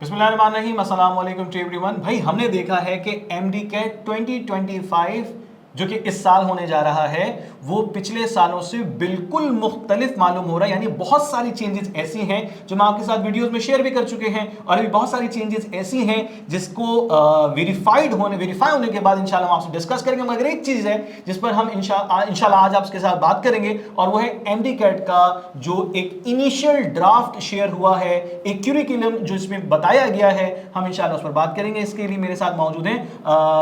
बिस्मिल्लाहिर्रहमानिर्रहीम, अस्सलाम वालेकुम टू एवरीवन। भाई हमने देखा है कि MD-CAT 2025 जो कि इस साल होने जा रहा है वो पिछले सालों से बिल्कुल मुख्तलिफ मालूम हो रहा है। यानी बहुत सारी चेंजेस ऐसी हैं जो मैं आपके साथ वीडियोस में शेयर भी कर चुके हैं, और अभी बहुत सारी चेंजेस ऐसी हैं जिसको वेरीफाई होने के बाद इंशाल्लाह हम आपसे डिस्कस करेंगे। मगर एक चीज़ है जिस पर हम इंशाल्लाह आज आपके साथ बात करेंगे, और वो है MD-CAT का जो एक इनिशियल ड्राफ्ट शेयर हुआ है, एक क्यूरिकुलम जो इसमें बताया गया है, हम इंशाल्लाह उस पर बात करेंगे। इसके लिए मेरे साथ मौजूद हैं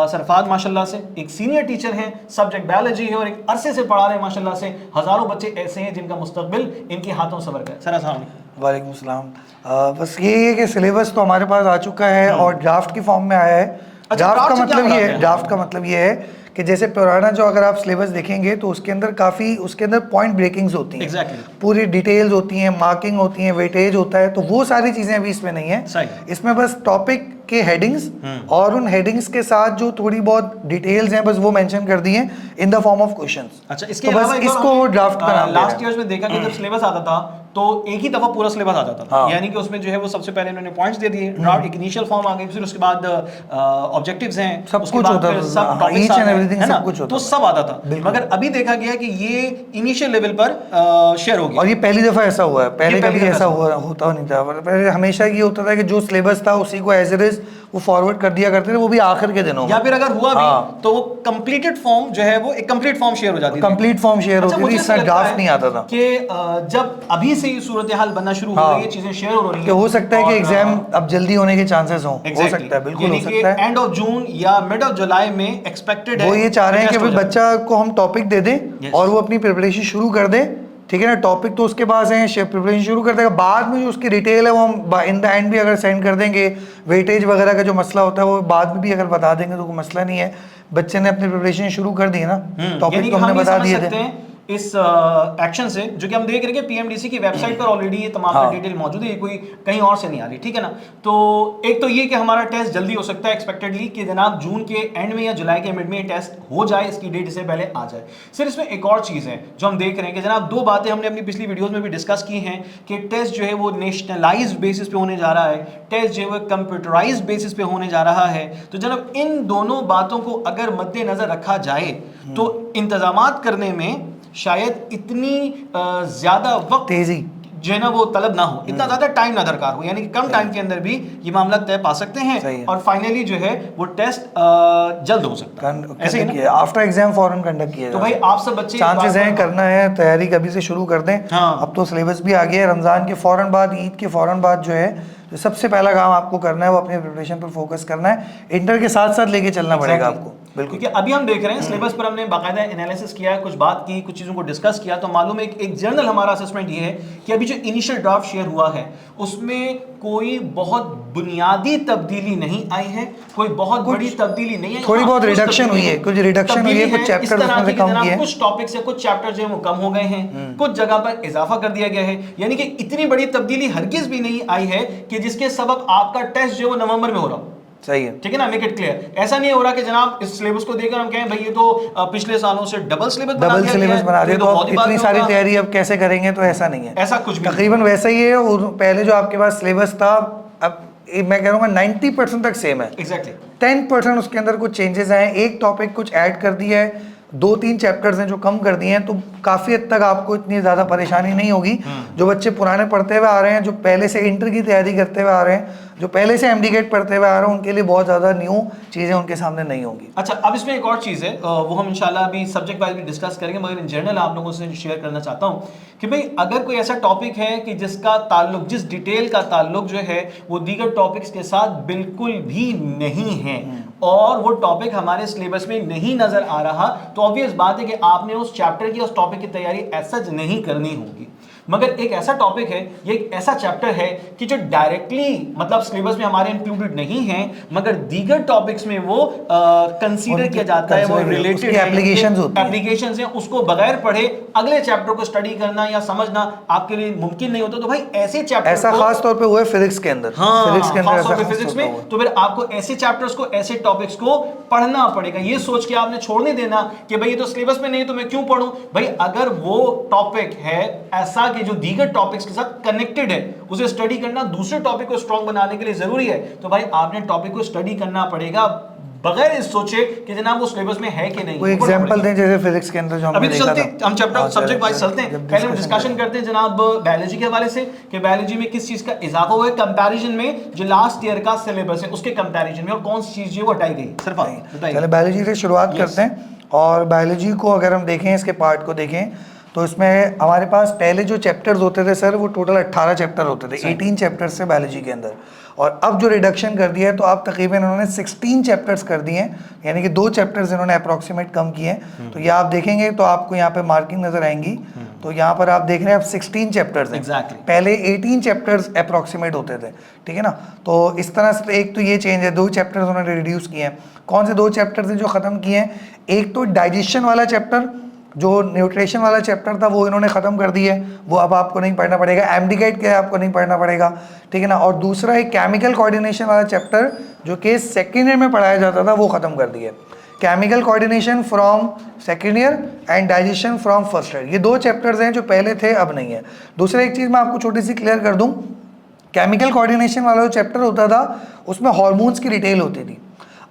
सरफाज माशाल्लाह से, एक सीनियर टीचर हैं, सब्जेक्ट बायोलॉजी है और एक अरसे से पढ़ा रहे हैं माशाल्लाह से। हजारों बच्चे ऐसे हैं जिनका मुस्तकबिल इनके हाथों संवर गया। सर अस्सलाम वालेकुम। वालेकुम सलाम। बस ये है कि सिलेबस तो हमारे पास आ चुका है और ड्राफ्ट की फॉर्म में आया है। ड्राफ्ट का मतलब ये है कि जैसे पुराना जो अगर आप सिलेबस देखेंगे तो उसके अंदर पॉइंट ब्रेकिंग्स होती हैं, पूरी डिटेल्स होती हैं, मार्किंग होती है, वेटेज होता है, तो वो सारी चीज़ें अभी इसमें नहीं है। इसमें बस टॉपिक के हेडिंग्स और उन हेडिंग्स के साथ जो थोड़ी बहुत डिटेल्स हैं बस वो मेंशन कर दी हैं in the form of questions. अच्छा, इसके तो बस इसको ड्राफ्ट का नाम लास्ट ईयर्स में देखा कि जब सिलेबस आता था तो एक ही दफा पूरा सिलेबस आता था। यानी कि उसमें जो है वो सबसे पहले इन्होंने पॉइंट्स दे दिए, ड्राफ्ट एक इनिशियल फॉर्म आ गई, फिर उसके बाद ऑब्जेक्टिव्स हैं, सब कुछ होता था, सब टॉपिक्स एंड एवरीथिंग सब कुछ होता, तो सब आता था। मगर अभी देखा गया कि ये इनिशियल लेवल पर शेयर हो गया, और ये पहली दफा ऐसा हुआ है। पहले कभी ऐसा होता नहीं था। पहले हमेशा ये होता था कि जो सिलेबस था उसी को एज इट इज वो फॉरवर्ड कर दिया करते थे, वो भी आखिर के दिनों में, या फिर अगर हुआ भी तो वो कंप्लीटेड फॉर्म जो है वो एक कंप्लीट फॉर्म शेयर हो जाती थी, कंप्लीट फॉर्म शेयर होती थी, इसका ड्राफ्ट नहीं आता था। कि जब अभी से ही सूरत हाल बनना शुरू हो रही है, चीजें शेयर हो रही हैं, हो सकता है कि एग्जाम अब जल्दी होने के चांसेस हो सकता है, बिल्कुल हो सकता है। एंड ऑफ जून या मिड ऑफ जुलाई में एक्सपेक्टेड है। वो ये चाह रहे हैं कि बच्चा को हम टॉपिक दे दें और वो अपनी प्रिपरेशन शुरू कर दे, ठीक है ना। टॉपिक तो उसके पास है, प्रिपरेशन शुरू कर देगा, बाद में जो उसकी डिटेल है वो हम इन द एंड भी अगर सेंड कर देंगे। वेटेज वगैरह का जो मसला होता है वो बाद में भी अगर बता देंगे तो कोई मसला नहीं है। बच्चे ने अपनी प्रिपरेशन शुरू कर दी है ना, टॉपिक तो हमने बता दिए थे। इस एक्शन से जो कि हम देख रहे हैं कि पीएमडीसी की वेबसाइट पर ऑलरेडी ये तमाम डिटेल मौजूद है, ये कोई कहीं और से नहीं आ रही, ठीक है ना। तो एक तो ये कि हमारा टेस्ट जल्दी हो सकता है एक्सपेक्टेडली, कि जनाब जून के एंड में या जुलाई के मिड में ये टेस्ट हो जाए, इसकी डेट से पहले आ जाए। सिर्फ इसमें एक और चीज़ है जो हम देख रहे हैं कि जनाब दो बातें हमने अपनी पिछली वीडियोज़ में भी डिस्कस की हैं कि टेस्ट जो है वो नेशनलाइज बेसिस पे होने जा रहा है, टेस्ट जो है वो कंप्यूटराइज बेसिस पे होने जा रहा है। तो जनाब इन दोनों बातों को अगर मद्देनजर रखा जाए तो इंतजामात करने में शायद इतनी ज्यादा वक्त तेजी जो है ना वो तलब ना हो, इतना ज्यादा टाइम ना दरकार हो, यानी कि कम टाइम के अंदर भी ये मामला तय पा सकते हैं और फाइनली जो है वो टेस्ट जल्द हो सकता है। ऐसे ही आफ्टर एग्जाम फौरन कंडक्ट किया। तो भाई आप सब बच्चे चांसेस हैं, करना है, तैयारी कभी से शुरू कर दें। अब तो सिलेबस भी आ गया है। रमजान के फौरन बाद, ईद के फौरन बाद जो है तो सबसे पहला काम आपको करना है वो अपने प्रिपरेशन पर फोकस करना है। इंटर के साथ साथ लेके चलना पड़ेगा आपको, बिल्कुल। क्योंकि अभी हम देख रहे हैं सिलेबस पर हमने बाकायदा एनालिसिस किया है, कुछ बात की, कुछ चीज़ों को डिस्कस किया, तो मालूम है एक जनरल हमारा असेसमेंट ये है कि अभी जो इनिशियल ड्राफ्ट शेयर हुआ है उसमें कोई बहुत बुनियादी तब्दीली नहीं आई है, कोई बहुत बड़ी तब्दीली नहीं है, थोड़ी बहुत रिडक्शन हुई है, कुछ रिडक्शन हुई है, कुछ चैप्टर्स उसमें से कम किए हैं, कुछ टॉपिक से कुछ चैप्टर जो है वो कम हो गए हैं, कुछ जगह पर इजाफा कर दिया गया है। यानी कि इतनी बड़ी तब्दीली हरगिज भी नहीं आई है कि जिसके सबब आपका टेस्ट जो है वो नवंबर में हो रहा हो। सही है, ठीक है ना, मेक इट क्लियर। ऐसा नहीं हो रहा कि जनाब इस सिलेबस को देखकर हम कहें भाई ये तो पिछले सालों से डबल सिलेबस बना दिया, तो इतनी सारी तैयारी अब कैसे करेंगे, तो ऐसा नहीं है, ऐसा कुछ भी तकरीबन वैसा ही है। और पहले जो आपके पास सिलेबस था अब मैं कह रहा हूँ 90% तक सेम है, एग्जैक्टली 10% उसके अंदर कुछ चेंजेस आए, एक टॉपिक कुछ ऐड कर दिया है, 2-3 चैप्टर्स हैं जो कम कर दिए हैं, तो काफ़ी हद तक आपको इतनी ज़्यादा परेशानी नहीं होगी। जो बच्चे पुराने पढ़ते हुए आ रहे हैं, जो पहले से इंटर की तैयारी करते हुए आ रहे हैं, जो पहले से MD-CAT पढ़ते हुए आ रहे हैं, उनके लिए बहुत ज़्यादा न्यू चीज़ें उनके सामने नहीं होंगी। अच्छा, अब इसमें एक और चीज़ है, वो हम इंशाल्लाह अभी सब्जेक्ट वाइज भी डिस्कस करेंगे, मगर इन जनरल आप लोगों से शेयर करना चाहता हूँ कि भाई अगर कोई ऐसा टॉपिक है कि जिसका ताल्लुक, जिस डिटेल का ताल्लुक जो है वो दीगर टॉपिक्स के साथ बिल्कुल भी नहीं है और वो टॉपिक हमारे सिलेबस में नहीं नजर आ रहा, तो ऑब्वियस बात है कि आपने उस चैप्टर की, उस टॉपिक की तैयारी ऐसा नहीं करनी होगी। मगर एक ऐसा टॉपिक है, ये एक ऐसा चैप्टर है कि जो डायरेक्टली मतलब सिलेबस में हमारे इंक्लूडेड नहीं है, मगर दीगर टॉपिक्स में वो कंसीडर किया जाता है, वो रिलेटेड एप्लीकेशंस हैं, उसको बगैर पढ़े अगले चैप्टर को स्टडी करना या समझना आपके लिए मुमकिन नहीं होता। तो भाई ऐसे चैप्टर, ऐसा खास तौर पे हुआ है फिजिक्स के अंदर, फिजिक्स में, तो फिर आपको ऐसे चैप्टर्स को, ऐसे टॉपिक्स को पढ़ना पड़ेगा। ये सोच के आपने छोड़ने देना कि भाई ये तो सिलेबस में नहीं तो मैं क्यों पढ़ूं। भाई अगर वो टॉपिक है ऐसा के जो दीगर टॉपिक्स के साथ कनेक्टेड है उसे स्टडी करना दूसरे टॉपिक को स्ट्रॉन्ग बनाने के लिए जरूरी है। तो भाई आपने टॉपिक को स्टडी करना पड़ेगा बगैर इस सोचे कि जनाब वो सिलेबस में है कि नहीं। कोई एग्जांपल दें जैसे फिजिक्स के अंदर जो हमने देखा था। हम चैप्टर सब्जेक्ट वाइज चलते हैं। पहले हम डिस्कशन करते हैं जनाब बायोलॉजी के हवाले से कि बायोलॉजी में किस चीज का इजाफा हुआ है कंपैरिजन में जो लास्ट ईयर का सिलेबस है उसके कंपैरिजन में, और कौन सी चीज वो हटाई गई। सिर्फ बताइए। चलिए बायोलॉजी से शुरुआत करते हैं। और बायोलॉजी को अगर हम देखें, इसके पार्ट को देखें, तो इसमें हमारे पास पहले जो चैप्टर्स होते थे सर वो टोटल 18 चैप्टर होते थे, 18 चैप्टर्स से बायोलॉजी के अंदर। और अब जो रिडक्शन कर दिया है तो अब तकरीबन इन्होंने 16 चैप्टर्स कर दिए हैं, यानी कि 2 चैप्टर्स इन्होंने अप्रॉक्सीमेट कम किए हैं। तो ये आप देखेंगे तो आपको यहाँ पे मार्किंग नजर आएंगी। तो यहाँ पर आप देख रहे हैं अब 16 चैप्टर्स हैं। पहले 18 चैप्टर्स अप्रॉक्सीमेट होते थे, ठीक है ना। तो इस तरह से एक तो ये चेंज है, 2 चैप्टर्स उन्होंने रिड्यूस किए हैं। कौन से 2 चैप्टर्स हैं जो ख़त्म किए हैं? एक तो डाइजेशन वाला चैप्टर, जो न्यूट्रिशन वाला चैप्टर था वो इन्होंने ख़त्म कर दिया है, वो अब आपको नहीं पढ़ना पड़ेगा। एमडीकेट के आपको नहीं पढ़ना पड़ेगा, ठीक है ना। और दूसरा एक केमिकल कोऑर्डिनेशन वाला चैप्टर जो कि सेकेंड ईयर में पढ़ाया जाता था वो ख़त्म कर दिया है। Chemical coordination from second year and digestion from first year, ये 2 चैप्टर्स हैं जो पहले थे अब नहीं है। दूसरा एक चीज़ मैं आपको छोटी सी क्लियर कर दूँ, केमिकल कोऑर्डिनेशन वाला जो चैप्टर होता था उसमें हॉर्मोन्स की डिटेल होती थी।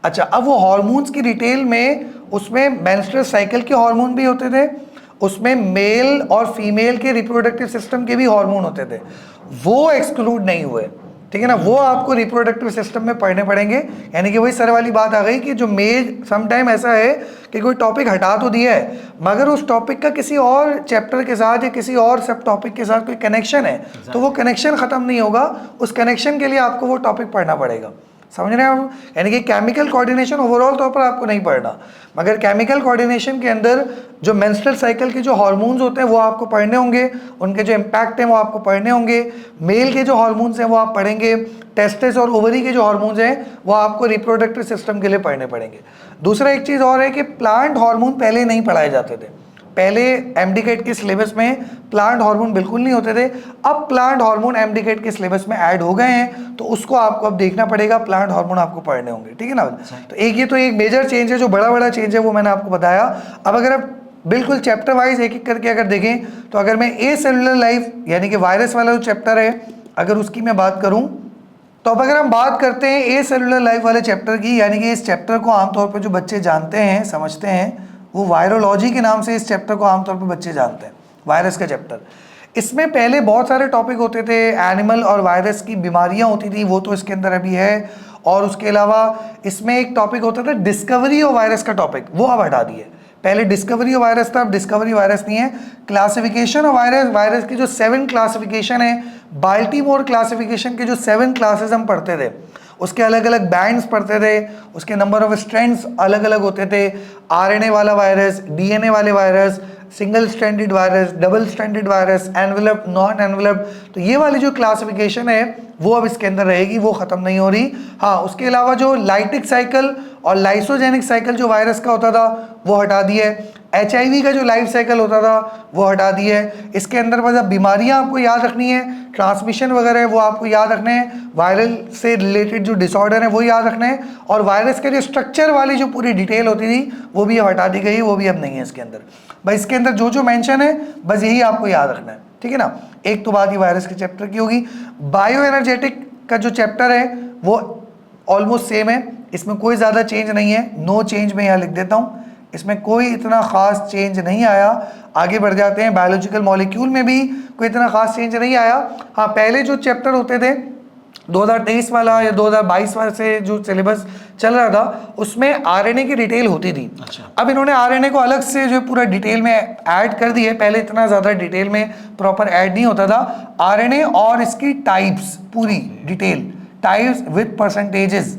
अच्छा, अब वो हॉर्मोन्स की डिटेल में उसमें मेंस्ट्रुअल साइकिल के हार्मोन भी होते थे, उसमें मेल और फीमेल के रिप्रोडक्टिव सिस्टम के भी हार्मोन होते थे, वो एक्सक्लूड नहीं हुए, ठीक है ना। वो आपको रिप्रोडक्टिव सिस्टम में पढ़ने पड़ेंगे। यानी कि वही सर वाली बात आ गई कि जो सम टाइम ऐसा है कि कोई टॉपिक हटा तो दिया है मगर उस टॉपिक का किसी और चैप्टर के साथ या किसी और सब टॉपिक के साथ कोई कनेक्शन है, तो वो कनेक्शन ख़त्म नहीं होगा, उस कनेक्शन के लिए आपको वो टॉपिक पढ़ना पड़ेगा। समझ रहे हैं आप? यानी कि केमिकल कोऑर्डिनेशन ओवरऑल तौर पर आपको नहीं पढ़ना, मगर केमिकल कोऑर्डिनेशन के अंदर जो मेंस्ट्रुअल साइकिल के जो हार्मोन्स होते हैं वो आपको पढ़ने होंगे, उनके जो इम्पैक्ट हैं वो आपको पढ़ने होंगे। मेल के जो हार्मोन्स हैं वो आप पढ़ेंगे, टेस्टिस और ओवरी के जो हार्मोन्स हैं वो आपको रिप्रोडक्टिव सिस्टम के लिए पढ़ने पड़ेंगे। दूसरा एक चीज़ और है कि प्लांट हार्मोन पहले नहीं पढ़ाए जाते थे। पहले एमडीकेट के सिलेबस में प्लांट हार्मोन बिल्कुल नहीं होते थे, अब प्लांट हार्मोन एमडीकेट के सिलेबस में ऐड हो गए हैं, तो उसको आपको अब देखना पड़ेगा, प्लांट हार्मोन आपको पढ़ने होंगे, ठीक है ना। तो एक मेजर चेंज है, जो बड़ा चेंज है वो मैंने आपको बताया। अब अगर आप बिल्कुल चैप्टर वाइज एक एक करके अगर देखें, तो अगर मैं ए सेलुलर लाइफ यानी कि वायरस वाला जो चैप्टर है अगर उसकी मैं बात करूँ, तो अब अगर हम बात करते हैं ए सेलुलर लाइफ वाले चैप्टर की, यानी कि इस चैप्टर को आमतौर पर जो बच्चे जानते हैं समझते हैं वो वायरोलॉजी के नाम से इस चैप्टर को आमतौर पर बच्चे जानते हैं, वायरस का चैप्टर। इसमें पहले बहुत सारे टॉपिक होते थे, एनिमल और वायरस की बीमारियां होती थी, वो तो इसके अंदर अभी है। और उसके अलावा इसमें एक टॉपिक होता था डिस्कवरी ऑफ वायरस का टॉपिक, वो अब हटा दिए। पहले डिस्कवरी ऑफ वायरस था, अब डिस्कवरी वायरस नहीं है। क्लासिफिकेशन ऑफ वायरस, वायरस की जो 7 क्लासिफिकेशन है, बाल्टीमोर क्लासिफिकेशन के जो 7 क्लासेस हम पढ़ते थे, उसके अलग अलग बैंड्स पढ़ते थे, उसके नंबर ऑफ स्ट्रैंड्स अलग अलग होते थे। आरएनए वाला वायरस, डीएनए वाले virus, single stranded virus, double stranded virus, envelope, non envelope, तो ये वाली जो क्लासिफिकेशन है वो अब इसके अंदर रहेगी, वो ख़त्म नहीं हो रही। हाँ, उसके अलावा जो लाइटिक साइकिल और लाइसोजेनिक साइकिल जो वायरस का होता था वो हटा दिया है। HIV का जो लाइफ साइकिल होता था वो हटा दिया है। इसके अंदर बस अब बीमारियाँ आपको याद रखनी है, ट्रांसमिशन वगैरह है वो आपको याद रखने हैं, वायरल से रिलेटेड जो डिसऑर्डर है वो याद रखने हैं, और वायरस के जो स्ट्रक्चर वाली जो पूरी डिटेल होती थी वो भी अब हटा दी गई है, वो भी अब नहीं है इसके अंदर। बस इसके अंदर जो जो मेंशन है बस यही आपको याद रखना है, ठीक है ना। एक तो बात ही वायरस के चैप्टर की होगी। बायो एनर्जेटिक का जो चैप्टर है वो ऑलमोस्ट सेम है, इसमें कोई ज़्यादा चेंज नहीं है, नो चेंज मैं यहाँ लिख देता हूँ, इसमें कोई इतना ख़ास चेंज नहीं आया। आगे बढ़ जाते हैं, बायोलॉजिकल मॉलिक्यूल में भी कोई इतना ख़ास चेंज नहीं आया। हाँ, पहले जो चैप्टर होते थे 2023 वाला या 2022 वाले से जो सिलेबस चल रहा था उसमें आरएनए की डिटेल होती थी। अच्छा। अब इन्होंने आरएनए को अलग से जो पूरा डिटेल में ऐड कर दी है, पहले इतना ज़्यादा डिटेल में प्रॉपर ऐड नहीं होता था। आरएनए और इसकी टाइप्स पूरी डिटेल, टाइप्स विद परसेंटेजेस,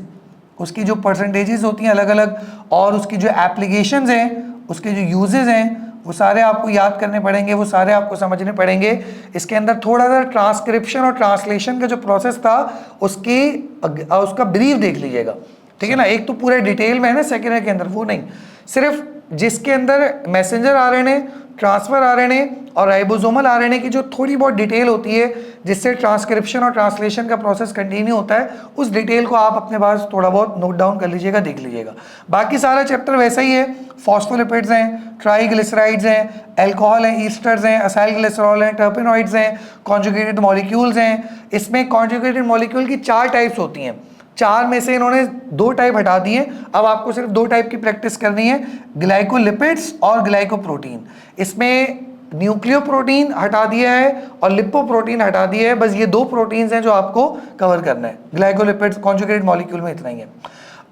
उसकी जो परसेंटेजेस होती हैं अलग अलग, और उसकी जो एप्लीकेशंस हैं, उसके जो यूजेस हैं, वो सारे आपको याद करने पड़ेंगे, वो सारे आपको समझने पड़ेंगे। इसके अंदर थोड़ा सा ट्रांसक्रिप्शन और ट्रांसलेशन का जो प्रोसेस था उसका ब्रीफ देख लीजिएगा, ठीक है ना। एक तो पूरे डिटेल में है ना सेकेंड के अंदर, वो नहीं, सिर्फ जिसके अंदर मैसेंजर आरएनए ट्रांसफर आरएनए और राइबोसोमल आरएनए की जो थोड़ी बहुत डिटेल होती है जिससे ट्रांसक्रिप्शन और ट्रांसलेशन का प्रोसेस कंटिन्यू होता है, उस डिटेल को आप अपने पास थोड़ा बहुत नोट डाउन कर लीजिएगा, देख लीजिएगा। बाकी सारा चैप्टर वैसा ही है, फॉस्फोलिपिड्स हैं, ट्राइग्लिसराइड्स हैं, अल्कोहल हैं, ईस्टर्स हैं, असाइल ग्लिसरॉल हैं, टर्पेनॉइड्स हैं, कॉन्जुगेटेड मॉलिक्यूल्स हैं। इसमें कॉन्जुगेटेड मॉलिक्यूल की 4 टाइप्स होती हैं, 4 में से इन्होंने 2 टाइप हटा दिए। अब आपको सिर्फ 2 टाइप की प्रैक्टिस करनी है, ग्लाइकोलिपिड्स और ग्लाइकोप्रोटीन। इसमें न्यूक्लियोप्रोटीन हटा दिया है और लिपोप्रोटीन हटा दिया है, बस ये 2 प्रोटीन्स हैं जो आपको कवर करना है। ग्लाइकोलिपिड्स कॉन्जुगेटेड मॉलिक्यूल में इतना ही है।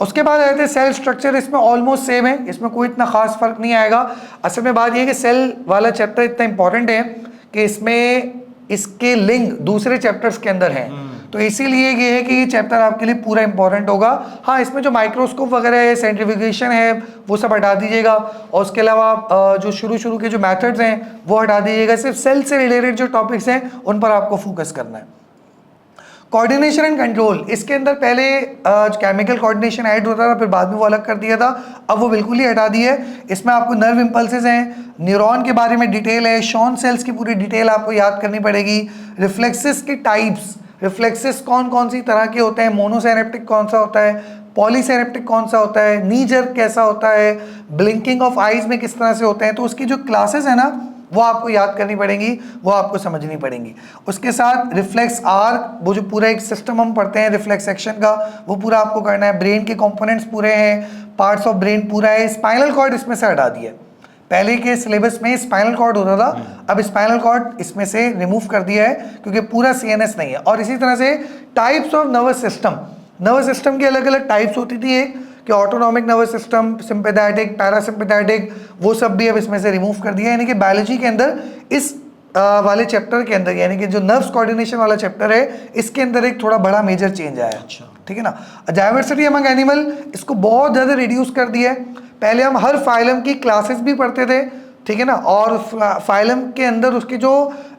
उसके बाद आते हैं सेल स्ट्रक्चर, इसमें ऑलमोस्ट सेम है, इसमें कोई इतना खास फर्क नहीं आएगा। असल में बात यह है कि सेल वाला चैप्टर इतना इंपॉर्टेंट है कि इसमें इसके लिंक दूसरे चैप्टर्स के अंदर हैं, तो इसीलिए ये है कि ये चैप्टर आपके लिए पूरा इंपॉर्टेंट होगा। हाँ, इसमें जो माइक्रोस्कोप वगैरह है, सेंट्रीफ्यूगेशन है, वो सब हटा दीजिएगा, और उसके अलावा जो शुरू के जो मेथड्स हैं वो हटा दीजिएगा। सिर्फ सेल से रिलेटेड जो टॉपिक्स हैं उन पर आपको फोकस करना है। कोऑर्डिनेशन एंड कंट्रोल, इसके अंदर पहले केमिकल कोऑर्डिनेशन ऐड होता था, फिर बाद में वो अलग कर दिया था, अब वो बिल्कुल ही हटा दिया है। इसमें आपको नर्व इम्पल्सेस हैं, न्यूरॉन के बारे में डिटेल है, शॉन सेल्स की पूरी डिटेल आपको याद करनी पड़ेगी, रिफ्लेक्सेस के टाइप्स, रिफ्लेक्सेस कौन कौन सी तरह के होते हैं, मोनोसाइनेप्टिक कौन सा होता है, पॉलीसाइनेप्टिक कौन सा होता है, नी जर्क कैसा होता है, ब्लिंकिंग ऑफ आइज में किस तरह से होते हैं, तो उसकी जो क्लासेस है ना वो आपको याद करनी पड़ेंगी, वो आपको समझनी पड़ेंगी। उसके साथ रिफ्लेक्स आर्क, वो जो पूरा एक सिस्टम हम पढ़ते हैं रिफ्लेक्स एक्शन का, वो पूरा आपको करना है। ब्रेन के कंपोनेंट्स पूरे हैं, पार्ट्स ऑफ ब्रेन पूरा है। स्पाइनल कॉर्ड इसमें से हटा दिया, पहले के सिलेबस में स्पाइनल कॉर्ड होता था, अब स्पाइनल कॉर्ड इसमें से रिमूव कर दिया है क्योंकि पूरा सीएनएस नहीं है। और इसी तरह से types of nervous system, nervous system की अलग अलग टाइप्स होती थी, एक कि autonomic nervous system, sympathetic, parasympathetic, वो सब भी अब इसमें से रिमूव कर दिया है। यानी कि बायोलॉजी के अंदर इस वाले चैप्टर के अंदर, यानी कि जो नर्व्स कोऑर्डिनेशन वाला चैप्टर है, इसके अंदर एक थोड़ा बड़ा मेजर चेंज आया है। अच्छा, ठीक है ना। डायवर्सिटी अमंग एनिमल, इसको बहुत ज़्यादा रिड्यूस कर दिया है। पहले हम हर फाइलम की क्लासेस भी पढ़ते थे, ठीक है ना, और फाइलम के अंदर उसकी जो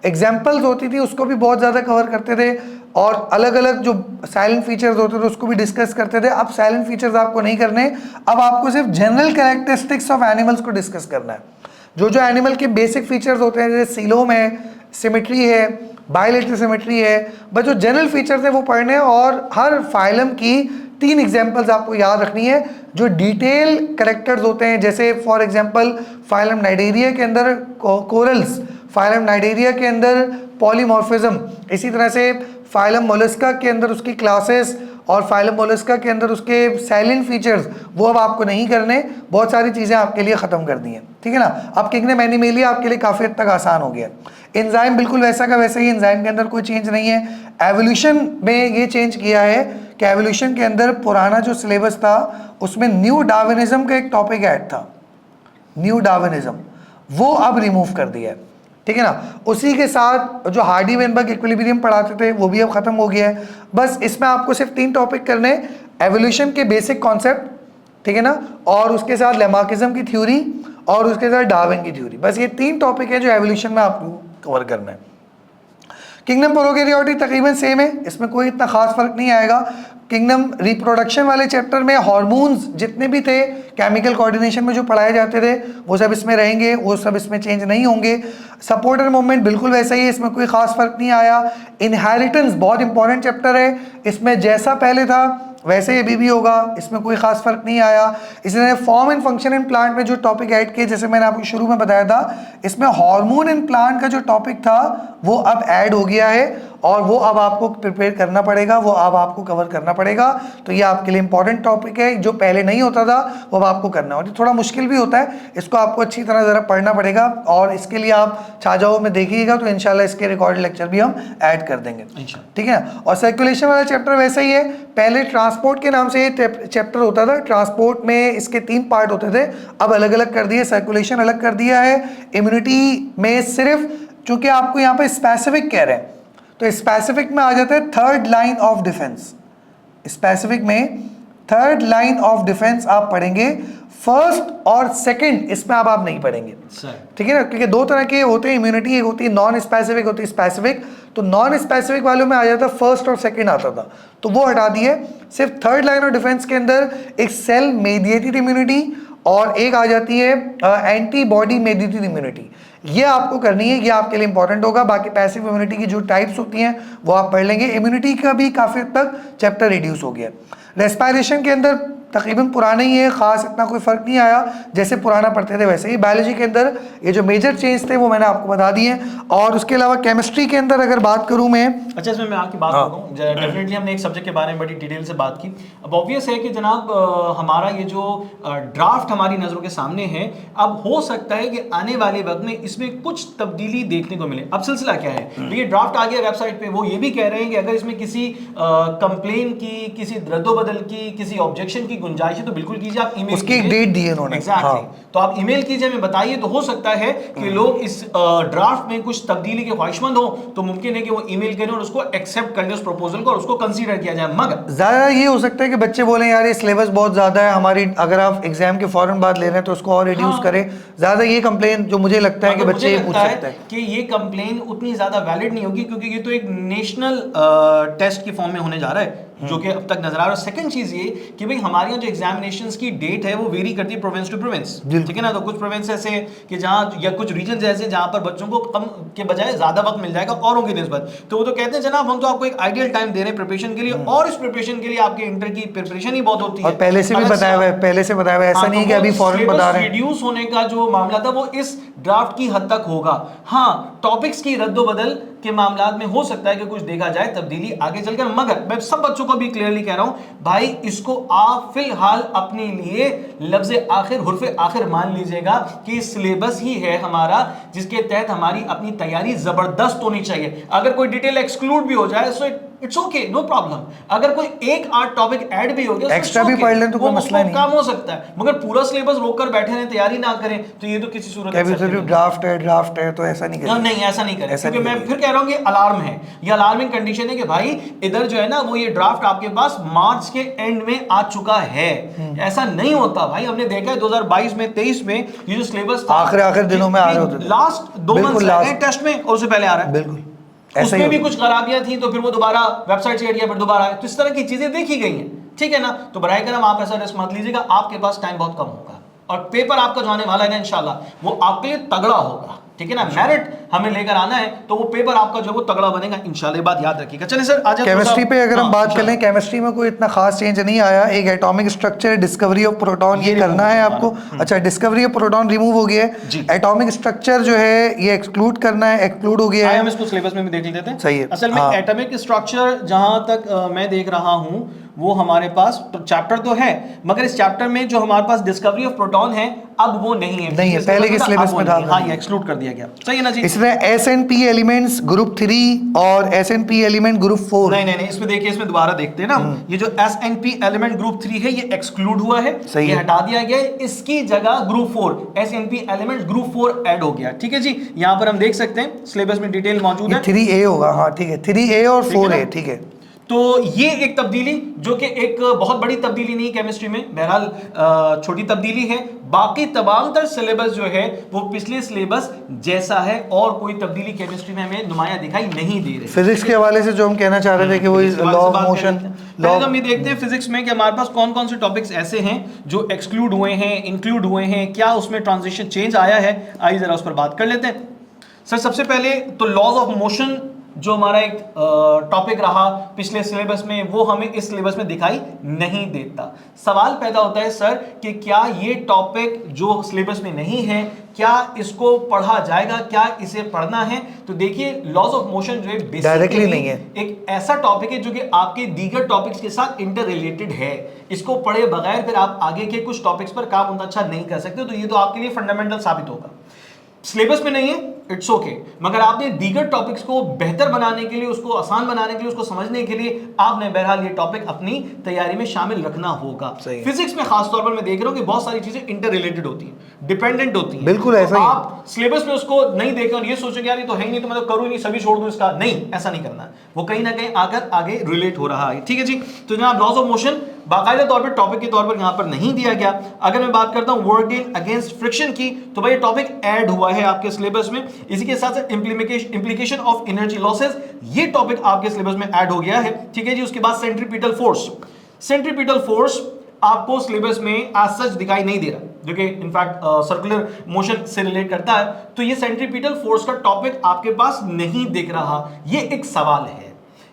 एग्जाम्पल्स होती थी उसको भी बहुत ज़्यादा कवर करते थे, और अलग अलग जो साइलेंट फीचर्स होते थे उसको भी डिस्कस करते थे। अब साइलेंट फीचर्स आपको नहीं करने, अब आपको सिर्फ जनरल कैरेक्टरिस्टिक्स ऑफ एनिमल्स को डिस्कस करना है। जो जो एनिमल के बेसिक फीचर्स होते हैं, जैसे सीलोम है, सिमेट्री है, बायलेटरल सिमेट्री है, बस जो जनरल फीचर्स हैं वो पढ़ने हैं। और हर फाइलम की 3 एग्जाम्पल्स आपको याद रखनी है जो डिटेल कैरेक्टर्स होते हैं। जैसे फॉर एग्जांपल फाइलम नाइडेरिया के अंदर कोरल्स, फाइलम नाइडेरिया के अंदर पॉलीमॉर्फिज्म, इसी तरह से फाइलम मोलस्का के अंदर उसकी क्लासेस, और फाइलम मोलस्का के अंदर उसके साइलेंट फीचर्स, वो अब आपको नहीं करने, बहुत सारी चीज़ें आपके लिए ख़त्म कर दी हैं, ठीक है ना। अब किंगडम एनिमेलिया आपके लिए काफ़ी हद तक आसान हो गया। एंजाइम बिल्कुल वैसा का वैसा ही, एंजाइम के अंदर कोई चेंज नहीं है। एवोल्यूशन में ये चेंज किया है कि एवोल्यूशन के अंदर पुराना जो सिलेबस था उसमें न्यू डार्विनिज्म का एक टॉपिक ऐड था, न्यू डार्विनिज्म, वो अब रिमूव कर दिया है, ठीक है ना। उसी के साथ जो हार्डी वेनबर्ग इक्विलिब्रियम पढ़ाते थे वो भी अब खत्म हो गया है। बस इसमें आपको सिर्फ 3 टॉपिक करने, एवोल्यूशन के बेसिक कॉन्सेप्ट, ठीक है ना, और उसके साथ लेमार्किज्म की थ्योरी, और उसके साथ डार्विन की थ्योरी। बस ये 3 टॉपिक है जो एवोल्यूशन में आपको कवर करना है। किंगडम प्रोकैरियोटिक तकरीबन सेम है, इसमें कोई इतना खास फर्क नहीं आएगा। किंगडम रिप्रोडक्शन वाले चैप्टर में हार्मोन्स जितने भी थे केमिकल कोऑर्डिनेशन में जो पढ़ाए जाते थे वो सब इसमें रहेंगे, वो सब इसमें चेंज नहीं होंगे। सपोर्ट एंड मूवमेंट बिल्कुल वैसा ही है, इसमें कोई खास फर्क नहीं आया। इनहेरिटेंस बहुत इंपॉर्टेंट चैप्टर है, इसमें जैसा पहले था वैसे ही अभी भी होगा, इसमें कोई खास फर्क नहीं आया। इसलिए form and function in plant में जो टॉपिक ऐड किए, जैसे मैंने आपको शुरू में बताया था, इसमें हार्मोन इन प्लांट का जो टॉपिक था वो अब ऐड हो गया है, और वो अब आपको प्रिपेयर करना पड़ेगा, वो अब आपको कवर करना पड़ेगा। तो ये आपके लिए इंपॉर्टेंट टॉपिक है, जो पहले नहीं होता था वो अब आपको करना है। और ये थोड़ा मुश्किल भी होता है, इसको आपको अच्छी तरह ज़रा पढ़ना पड़ेगा, और इसके लिए आप छाजाओं में देखिएगा तो इंशाल्लाह इसके रिकॉर्ड लेक्चर भी हम ऐड कर देंगे, ठीक है ना। और सर्कुलेशन वाला चैप्टर वैसा ही है, पहले ट्रांसपोर्ट के नाम से ये चैप्टर होता था, ट्रांसपोर्ट में इसके 3 पार्ट होते थे, अब अलग अलग कर दिए, सर्कुलेशन अलग कर दिया है। इम्यूनिटी में सिर्फ चूंकि आपको यहाँ पे स्पेसिफिक कह रहे हैं तो स्पेसिफिक में आ जाता है 3rd line of defence. Specific में 3rd लाइन ऑफ डिफेंस आप पढ़ेंगे, 1st और 2nd इसमें आप नहीं पढ़ेंगे, ठीक है ना, क्योंकि 2 तरह के होते हैं इम्यूनिटी, एक होती है नॉन स्पेसिफिक, होती है स्पेसिफिक। तो नॉन स्पेसिफिक वालों में आ जाता 1st और 2nd आता था, तो वो हटा दिए। सिर्फ 3rd लाइन ऑफ डिफेंस के अंदर एक सेल मेडिएटेड इम्यूनिटी और एक आ जाती है एंटीबॉडी मेडिएटेड इम्यूनिटी। ये आपको करनी है, ये आपके लिए इंपॉर्टेंट होगा। बाकी पैसिव इम्यूनिटी की जो टाइप्स होती हैं वो आप पढ़ लेंगे। इम्यूनिटी का भी काफ़ी हद तक चैप्टर रिड्यूस हो गया। रेस्पिरेशन के अंदर तकरीबन पुराना ही है, ख़ास इतना कोई फ़र्क नहीं आया, जैसे पुराना पढ़ते थे वैसे ही। बायोलॉजी के अंदर ये जो मेजर चेंज थे वो मैंने आपको बता दिए हैं। और उसके अलावा केमिस्ट्री के अंदर अगर बात करूँ मैं, अच्छा इसमें मैं आपकी बात करूँ, डेफिनेटली हमने एक सब्जेक्ट के बारे में बड़ी डिटेल से बात की। अब ऑब्वियस है कि जनाब हमारा ये जो ड्राफ्ट हमारी नज़रों के सामने है, अब हो सकता है कि आने वाले वक्त में इसमें कुछ तब्दीली देखने को मिले। अब सिलसिला क्या है, देखिए ड्राफ्ट आ गया वेबसाइट पे, वो ये भी कह रहे हैं कि अगर इसमें किसी कंप्लेन की, किसी रद्दोबदल की, किसी ऑब्जेक्शन की गुंजाइश है तो बिल्कुल कीजिए। आप ईमेल उसकी एक डेट दी है उन्होंने। एग्जैक्टली, तो आप ईमेल कीजिए, हमें बताइए। तो हो सकता है कि लोग इस ड्राफ्ट में कुछ तब्दीली के ख्वाहिशमंद हो, तो मुमकिन है कि वो ईमेल करें और उसको एक्सेप्ट कर लें, उस प्रपोजल को, और उसको कंसीडर किया जाए। मगर ज़्यादा ये हो सकता है कि बच्चे बोलें यार ये सिलेबस बहुत ज़्यादा है हमारी, अगर आप एग्जाम के फौरन बाद ले रहे हैं तो उसको और रिड्यूस करें। ज़्यादा ये कंप्लेन जो मुझे लगता है कि बच्चे ये पूछ सकते हैं कि ये कंप्लेन उतनी ज्यादा वैलिड नहीं होगी, क्योंकि ये तो एक नेशनल टेस्ट की फॉर्म में होने जा रहा है, जो कि अब तक नजर आ रहा है। सेकंड चीज ये कि भाई हमारे यहाँ जो एग्जामिनेशंस की डेट है वो वेरी करती है प्रोविंस टू प्रोविंस, ठीक है ना। तो कुछ प्रोविंस ऐसे कि जहाँ, या कुछ रीजन ऐसे जहाँ पर बच्चों को कम के बजाय ज्यादा वक्त मिल जाएगा औरों की निस्बत। तो वो तो कहते हैं जनाब हम तो आपको एक आइडियल टाइम दे रहे हैं प्रिपरेशन के लिए, और इस प्रिपरेशन के लिए आपके इंटर की प्रिपरेशन ही बहुत होती है। और पहले से भी बताया हुआ है, पहले से बताया हुआ है, ऐसा नहीं कि अभी फौरन बता रहे हैं। रिड्यूस होने का जो मामला था वो इस ड्राफ्ट की हद तक होगा। हाँ, टॉपिक्स की रद्दोबदल के मामला में हो सकता है कि कुछ देखा जाए तब्दीली आगे चलकर। मगर मैं सब बच्चों को भी क्लियरली कह रहा हूं, भाई इसको आप फिलहाल अपने लिए लफ्ज़ आखिर, हुर्फ़ आखिर मान लीजिएगा कि सिलेबस ही है हमारा, जिसके तहत हमारी अपनी तैयारी जबरदस्त होनी चाहिए। अगर कोई डिटेल एक्सक्लूड भी हो जाए so it's okay, no problem. अगर कोई एक आध टॉपिक ऐड भी हो गया, एक्स्ट्रा भी पढ़ लें तो कोई मसला नहीं, काम हो सकता है। मगर पूरा सिलेबस रोक कर बैठे रहें, तैयारी ना करें, तो ये तो किसी सूरत में ड्राफ्ट है तो ऐसा नहीं करें। नहीं, ऐसा नहीं करें, क्योंकि मैं फिर कह रहा हूं कि अलार्म है, ये अलार्मिंग कंडीशन है कि भाई इधर जो है ना वो ये ड्राफ्ट आपके पास मार्च के एंड में आ चुका है। ऐसा नहीं होता भाई, हमने देखा है 2022 में 23 में ये जो सिलेबस आखिर दिनों में आ रहे होते थे, लास्ट 2 मंथ टेस्ट में, और उससे पहले आ रहा है। बिल्कुल, उसमें भी कुछ खराबियां थी, तो फिर वो दोबारा वेबसाइट से हटिया, फिर दोबारा आए। तो इस तरह की चीजें देखी गई हैं, ठीक है ना। तो बराए करम आप ऐसा रिस्क मत लीजिएगा, आपके पास टाइम बहुत कम होगा, और पेपर आपका जो आने वाला है ना इंशाल्लाह वो आपके लिए तगड़ा होगा, ठीक है ना। मेरिट हमें लेकर आना है तो वो पेपर आपका जो है वो तगड़ा बनेगा इंशाल्लाह, बात याद रखिएगा। चलिए सर, आज केमिस्ट्री पे अगर हम बात कर लें, केमिस्ट्री में कोई इतना खास चेंज नहीं आया। एक atomic structure, discovery of proton, ये करना है आपको। अच्छा, डिस्कवरी ऑफ प्रोटॉन रिमूव हो गया है, एटॉमिक स्ट्रक्चर जो है ये एक्सक्लूड करना है, एक्सक्लूड हो गया है। हम इसको सिलेबस में भी देख लेते हैं। सही है। असल में एटॉमिक स्ट्रक्चर जहां तक मैं देख रहा हूं वो हमारे पास तो चैप्टर तो है, मगर इस चैप्टर में जो हमारे पास डिस्कवरी ऑफ प्रोटॉन है अब वो नहीं है, पहले के सिलेबस में था। हाँ, ये एक्सक्लूड कर दिया गया, सही है ना जी। इसमें SNP एलिमेंट्स ग्रुप 3 और SNP एलिमेंट ग्रुप 4। नहीं, इसमें देखिए, इसमें दोबारा देखते हैं ना, ये जो SNP एलिमेंट ग्रुप 3 है ये एक्सक्लूड हुआ है, ये हटा दिया गया है। इसकी जगह group 4 SNP element group 4 add हो गया, ठीक है जी। यहाँ पर हम देख सकते हैं सिलेबस में डिटेल मौजूद है। 3A होगा, हाँ ठीक है, 3A और 4A, ठीक है। तो ये एक तब्दीली जो कि एक बहुत बड़ी तब्दीली नहीं केमिस्ट्री में, बहरहाल छोटी तब्दीली है। बाकी तमाम तर सिलेबस जो है वो पिछले सिलेबस जैसा है, और कोई तब्दीली केमिस्ट्री में हमें नुमाया दिखाई नहीं दे रही। फिजिक्स के हवाले से जो हम कहना चाह रहे थे कि वही लॉ ऑफ मोशन, हम ये देखते हैं फिजिक्स में कि हमारे पास कौन कौन से टॉपिक्स ऐसे हैं जो एक्सक्लूड हुए हैं, इंक्लूड हुए हैं, क्या उसमें ट्रांजिशन चेंज आया है। आइए जरा उस पर बात कर लेते हैं। सर, सबसे पहले तो लॉज ऑफ मोशन जो हमारा एक टॉपिक रहा पिछले सिलेबस में, वो हमें इस सिलेबस में दिखाई नहीं देता। सवाल पैदा होता है सर कि क्या ये टॉपिक जो सिलेबस में नहीं है, क्या इसको पढ़ा जाएगा, क्या इसे पढ़ना है? तो देखिए, लॉज ऑफ मोशन जो है डायरेक्टली नहीं है, एक ऐसा टॉपिक है जो कि आपके दीगर टॉपिक्स के साथ इंटर रिलेटेड है। इसको पढ़े बगैर फिर आप आगे के कुछ टॉपिक्स पर काम उतना अच्छा नहीं कर सकते, तो ये तो आपके लिए फंडामेंटल साबित होगा। सिलेबस में नहीं है, इट्स ओके, मगर आपने दीगर टॉपिक्स को बेहतर बनाने के लिए, उसको आसान बनाने के लिए, उसको समझने के लिए आपने बहरहाल ये टॉपिक अपनी तैयारी में शामिल रखना होगा। फिजिक्स में खास तौर पर मैं देख रहा हूं कि बहुत सारी चीजें इंटर रिलेटेड होती हैं, डिपेंडेंट होती हैं। बिल्कुल ऐसा ही। आप सिलेबस में उसको नहीं देखें और ये सोचेंगे यार ये तो है ही नहीं, तो मैं तो करूँ नहीं, सभी छोड़ दूं इसका। नहीं, ऐसा नहीं करना, वो कहीं ना कहीं आकर आगे रिलेट हो रहा है, ठीक है जी। तो जनाब, लॉज ऑफ मोशन बाकायदा तौर पर टॉपिक के तौर पर यहां पर नहीं दिया गया। अगर मैं बात करता हूं वर्किंग अगेंस्ट फ्रिक्शन की, तो भाई टॉपिक ऐड हुआ है आपके सिलेबस में। इसी के साथ साथ इंप्लीकेशन ऑफ एनर्जी लॉसेस, ये टॉपिक आपके सिलेबस में ऐड हो गया है, ठीक है जी। उसके बाद सेंट्रीपिटल फोर्स, सेंट्रीपिटल फोर्स आपको सिलेबस में आज सच दिखाई नहीं दे रहा। जो कि इनफैक्ट सर्कुलर मोशन से रिलेट करता है, तो ये सेंट्रीपिटल फोर्स का टॉपिक आपके पास नहीं दिख रहा, ये एक सवाल है।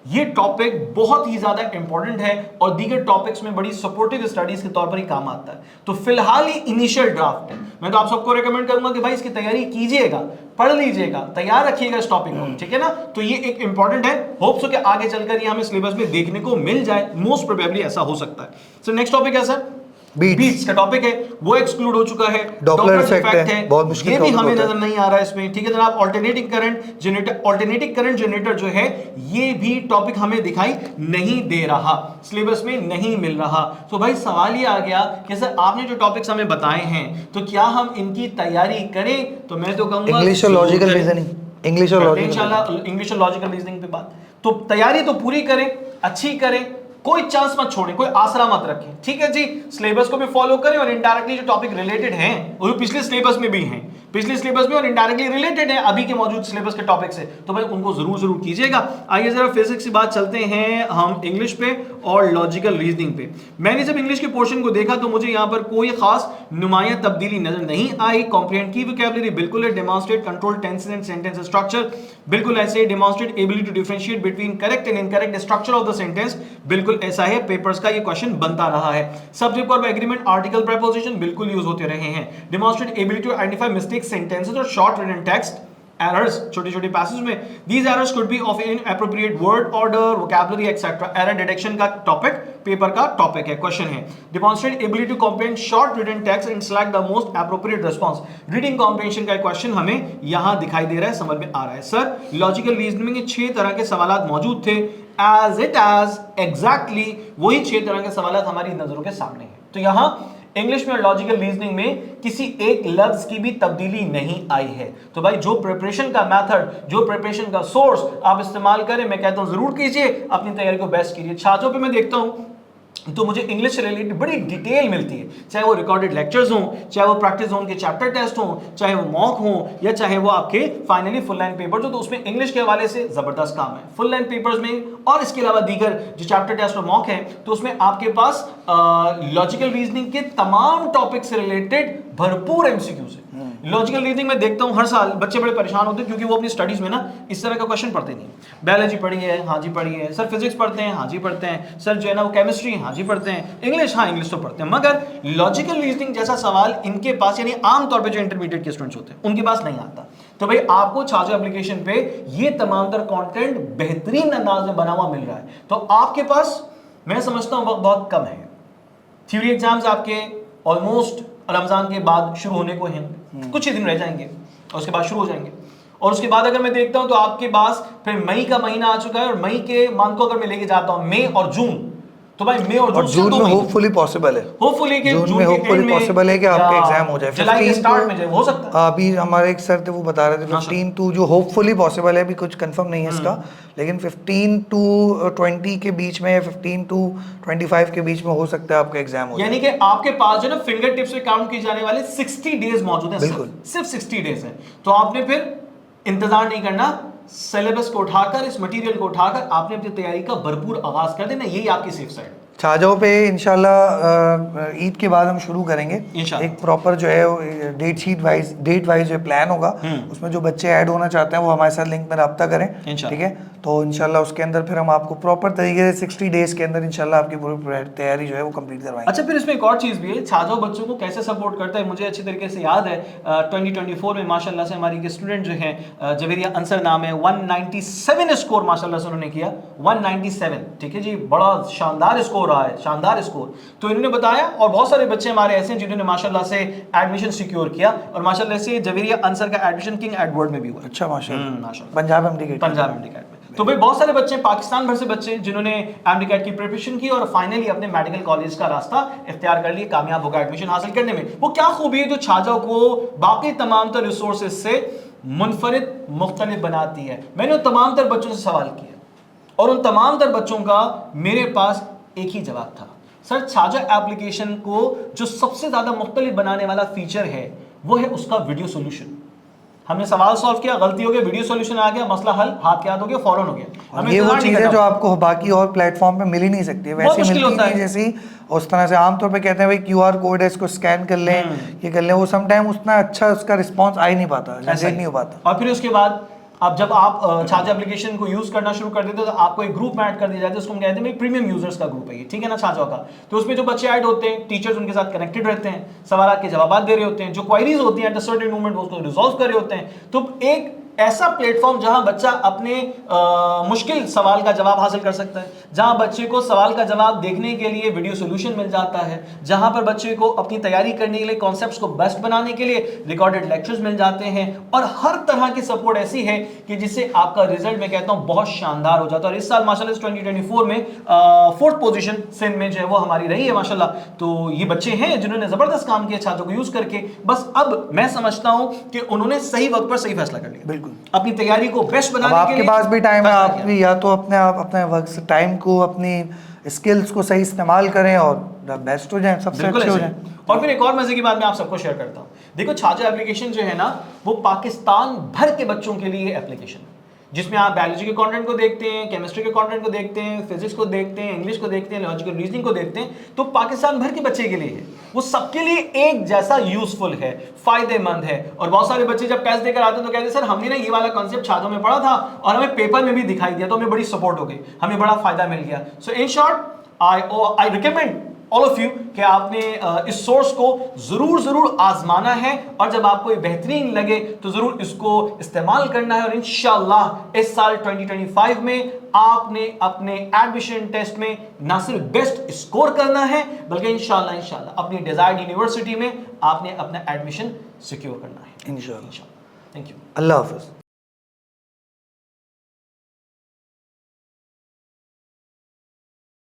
ये टॉपिक बहुत ही ज्यादा इंपॉर्टेंट है और दीगर टॉपिक्स में बड़ी सपोर्टिव स्टडीज के तौर पर ही काम आता है। तो फिलहाल ये इनिशियल ड्राफ्ट है, मैं तो आप सबको रेकमेंड करूंगा कि भाई इसकी तैयारी कीजिएगा, पढ़ लीजिएगा, तैयार रखिएगा इस टॉपिक को, ठीक है ना। तो ये एक इंपॉर्टेंट है, होप सो कि आगे चलकर ये हमें सिलेबस में देखने को मिल जाए, मोस्ट प्रोबेबली ऐसा हो सकता है। सो नेक्स्ट टॉपिक है सर बीट्स का टॉपिक है, वो एक्सक्लूड हो चुका है। डॉपलर इफेक्ट है, बहुत मुश्किल ये भी हमें नजर नहीं आ रहा है इसमें, ठीक है जनाब। ऑल्टरनेटिंग करंट जनरेटर जो है, ये भी टॉपिक हमें दिखाई नहीं दे रहा, सिलेबस में नहीं मिल रहा। तो भाई सवाल ये आ गया कि सर आपने जो टॉपिक्स हमें बताए हैं, तो क्या हम इनकी तैयारी करें? तो मैं तो कहूंगा इंग्लिश और लॉजिकल रीजनिंग, इंग्लिश और लॉजिकल रीजनिंग पे बात। तो तैयारी तो पूरी करें, अच्छी करें, कोई चांस मत छोड़ें, कोई आसरा मत रखें, ठीक है जी। सिलेबस को भी फॉलो करें और इनडायरेक्टली जो टॉपिक रिलेटेड हैं वो पिछले सिलेबस में भी हैं, पिछले सिलेबस में और इनडायरेक्टली रिलेटेड है अभी के मौजूद सिलेबस के टॉपिक से, तो भाई उनको जरूर कीजिएगा। आइए जरा फिजिक्स की बात चलते हैं हम इंग्लिश पे और लॉजिकल रीजनिंग पे। मैंने जब इंग्लिश के पोर्शन को देखा तो मुझे यहाँ पर कोई खास नुमाया तब्दीली नजर नहीं आई। कॉम्प्रिहेंड की वोकैबुलरी बिल्कुल है, demonstrate control tenses and sentence structure बिल्कुल ऐसे ही, demonstrate ability to differentiate between correct and incorrect structure of the sentence बिल्कुल ऐसा है, पेपर्स का ये क्वेश्चन बनता रहा है। सब्जेक्ट और एग्रीमेंट आर्टिकल प्रीपोजिशन बिल्कुल यूज होते रहे हैं। Demonstrate ability to identify mistake sentences और शॉर्ट रिटन टेक्स्ट errors, छोटे-छोटे पैसेज में, these errors could be of inappropriate word order, vocabulary etc. error detection का टॉपिक पेपर का टॉपिक है, क्वेश्चन है। demonstrate ability to comprehend short written text and select the most appropriate response, reading comprehension का question हमें यहां दिखाई दे रहा है, समझ में आ रहा है। सर लॉजिकल रीजनिंग में 6 तरह के सवाल मौजूद थे, as एग्जैक्टली वही 6 तरह के सवाल हमारी नजरों के सामने हैं। तो यहां इंग्लिश में और लॉजिकल रीजनिंग में किसी एक लफ्ज की भी तब्दीली नहीं आई है। तो भाई जो प्रिपरेशन का मेथड, जो प्रिपरेशन का सोर्स आप इस्तेमाल करें, मैं कहता हूं जरूर कीजिए, अपनी तैयारी को बेस्ट कीजिए। छात्रों पे मैं देखता हूं तो मुझे इंग्लिश से रिलेटेड बड़ी डिटेल मिलती है, चाहे वो रिकॉर्डेड लेक्चर्स हों, चाहे वो प्रैक्टिस जोन के चैप्टर टेस्ट हों, चाहे वो मॉक हों, या चाहे वो आपके फाइनली फुल लाइन पेपर जो, तो उसमें इंग्लिश के हवाले से जबरदस्त काम है। फुल लाइन पेपर्स में और इसके अलावा दीगर जो चैप्टर टेस्ट और मॉक है, तो उसमें आपके पास लॉजिकल रीजनिंग के तमाम टॉपिक से रिलेटेड भरपूर एमसीक्यूज है। लॉजिकल रीजनिंग में देखता हूं हर साल बच्चे बड़े परेशान होते हैं क्योंकि वो अपनी स्टडीज में ना इस तरह का क्वेश्चन पढ़ते नहीं। बायोलॉजी पढ़ी है, हाँ जी पढ़ी है, सर फिजिक्स पढ़ते हैं, हाँ जी पढ़ते हैं, सर जो है ना वो केमिस्ट्री, हाँ जी पढ़ते हैं, इंग्लिश, हाँ इंग्लिश तो पढ़ते हैं, मगर लॉजिकल रीजनिंग जैसा सवाल इनके पास, यानी आमतौर पर जो इंटरमीडिएट के स्टूडेंट्स होते हैं उनके पास नहीं आता। तो भाई आपको छात्र एप्लीकेशन पे ये तमाम तर कंटेंट बेहतरीन अंदाज में बना हुआ मिल रहा है, तो आपके पास मैं समझता हूं वक्त बहुत कम है। थ्योरी एग्जाम्स आपके ऑलमोस्ट रमजान के बाद शुरू होने को हैं, कुछ ही दिन रह जाएंगे और उसके बाद शुरू हो जाएंगे। और उसके बाद अगर मैं देखता हूं तो आपके पास फिर मई का महीना आ चुका है, और मई के मंथ को अगर मैं लेके जाता हूं मई और जून, तो भाई मई और जून में होपफुली पॉसिबल है, होपफुली कि जून में होपफुली पॉसिबल है कि आपके एग्जाम हो जाए। जुलाई के स्टार्ट में हो सकता है। अभी हमारे एक सर थे वो बता रहे थे 15 टू जो होपफुली पॉसिबल है, अभी कुछ कंफर्म नहीं है इसका, लेकिन 15 टू 20 के बीच में या 15 टू 25 के बीच में हो सकता है आपका एग्जाम हो जाए। यानी कि आपके पास जो ना फिंगर टिप्स पे काउंट की जाने वाले 60 डेज मौजूद हैं, बिल्कुल सिर्फ 60 डेज है। तो आपने फिर इंतजार नहीं करना, सिलेबस को उठाकर, इस मटेरियल को उठाकर आपने अपनी तैयारी का भरपूर आगाज कर देना, यही आपकी सेफ साइड। छाजाओं पे इंशाल्लाह ईद के बाद हम शुरू करेंगे एक प्रॉपर जो है डेट वाइज जो प्लान होगा, उसमें जो बच्चे ऐड होना चाहते हैं वो हमारे साथ लिंक में रब्ता करें, ठीक है। तो इंशाल्लाह उसके अंदर फिर हम आपको प्रॉपर तरीके से 60 डेज के अंदर इंशाल्लाह आपकी पूरी तैयारी जो है वो कंप्लीट करवाएंगे। अच्छा, फिर इसमें एक और चीज़ भी है, छाजाओं बच्चों को कैसे सपोर्ट करता है, मुझे अच्छी तरीके से याद है 2024 में माशाल्लाह से हमारी स्टूडेंट जो है जवेरिया अंसर नाम है, 197 स्कोर माशाल्लाह से उन्होंने किया, 197, ठीक है जी, बड़ा शानदार स्कोर रहा है, शानदार स्कोर। तो इन्होंने बताया, और बहुत सारे बच्चे हमारे ऐसे हैं जिन्होंने माशाल्लाह से एडमिशन सिक्योर किया, और माशाल्लाह से जवेरिया अंसर का एडमिशन किंग एडवर्ड में भी हुआ। अच्छा, माशाल्लाह, पंजाब एमडी कैट में। तो भाई बहुत सारे बच्चे, पाकिस्तान भर से बच्चे जिन्होंने एमडी कैट की प्रिपरेशन की और फाइनली अपने मेडिकल कॉलेज का रास्ता इख्तियार कर लिया, कामयाब होगा एडमिशन हासिल करने में। वो क्या खूबी है जो छाजाओं को बाकी तमाम तर रिसोर्सेज से मुनफरिद मुख्तलिफ बनाती है। मैंने उन तमाम तर बच्चों से सवाल किया और उन तमाम तर बच्चों का मेरे पास एक ही जवाब था, सर छाजा एप्लीकेशन को जो सबसे ज्यादा मुख्तलिफ बनाने वाला फीचर है वो है उसका वीडियो सोल्यूशन। हमने सवाल सॉल्व किया, गलती हो गई, वीडियो सॉल्यूशन आ गया, मसला हल, हाथ के हाथ हो गया, फौरन हो गया। ये वो चीज़ है जो आपको बाकी और प्लेटफॉर्म पे मिल ही नहीं सकती है, वैसे मिलती नहीं जैसी उस तरह से आमतौर पे कहते हैं भाई QR कोड है, इसको स्कैन कर लें, ये कर लें, वो समटाइम उतना अच्छा उसका रिस्पॉन्स आ ही नहीं पाता, जनरेट नहीं हो पाता। और फिर उसके बाद अब जब आप छाजा एप्लीकेशन को यूज करना शुरू कर देते हो तो आपको एक ग्रुप में ऐड कर दिया जाता है, उसको हम कहते हैं प्रीमियम यूजर्स का ग्रुप है ये, ठीक है ना, छाजा का। तो उसमें जो बच्चे ऐड होते हैं, टीचर्स उनके साथ कनेक्टेड रहते हैं, सवाल के जवाब दे रहे होते हैं, जो क्वायरीज होती हैं एट अ सर्टेन मोमेंट उसको रिजॉल्व कर रहे होते हैं। तो एक ऐसा प्लेटफॉर्म जहां बच्चा अपने मुश्किल सवाल का जवाब हासिल कर सकता है, जहां बच्चे को सवाल का जवाब देखने के लिए वीडियो सॉल्यूशन मिल जाता है, जहां पर बच्चे को अपनी तैयारी करने के लिए कॉन्सेप्ट्स को बेस्ट बनाने के लिए रिकॉर्डेड लेक्चर्स मिल जाते हैं, और हर तरह की सपोर्ट ऐसी है कि जिससे आपका रिजल्ट मैं कहता हूं बहुत शानदार हो जाता है। और इस साल माशाल्लाह 2024 में 4th पोजीशन सिंध में जो है वो हमारी रही है माशाल्लाह। तो ये बच्चे हैं जिन्होंने जबरदस्त काम किया छात्रों को यूज करके। बस अब मैं समझता हूं कि उन्होंने सही वक्त पर सही फैसला कर लिया, अपनी तैयारी को बेस्ट बनाने के लिए। आपके पास भी टाइम है, आप भी या तो अपने वक्त टाइम को, अपनी स्किल्स को सही इस्तेमाल करें और बेस्ट हो जाएं, सबसे अच्छे हो जाएं। और फिर एक और मजे की बात मैं आप सबको शेयर करता हूं। देखो छाजा एप्लीकेशन जो है ना वो पाकिस्तान भर के बच्चों के लिए एप्लीकेशन है, जिसमें आप बायोलॉजी के कंटेंट को देखते हैं, केमिस्ट्री के कंटेंट को देखते हैं, फिजिक्स को देखते हैं, इंग्लिश को देखते हैं, लॉजिकल रीजनिंग को देखते हैं। तो पाकिस्तान भर के बच्चे के लिए है, वो सबके लिए एक जैसा यूजफुल है, फायदेमंद है। और बहुत सारे बच्चे जब टेस्ट देकर आते हैं तो कहते हैं सर हमने ना ये वाला कॉन्सेप्ट छात्रों में पढ़ा था और हमें पेपर में भी दिखाई दिया, तो हमें बड़ी सपोर्ट हो गई, हमें बड़ा फायदा मिल गया। So in short I recommend all of you कि आपने इस सोर्स को जरूर आजमाना है, और जब आपको ये बेहतरीन लगे तो जरूर इसको इस्तेमाल करना है। और इंशाल्लाह इस साल 2025 में आपने अपने एडमिशन टेस्ट में ना सिर्फ बेस्ट स्कोर करना है बल्कि इंशाल्लाह अपनी डिजायर्ड यूनिवर्सिटी में आपने अपना एडमिशन सिक्योर करना है इंशाल्लाह। Thank you. Allah Hafiz.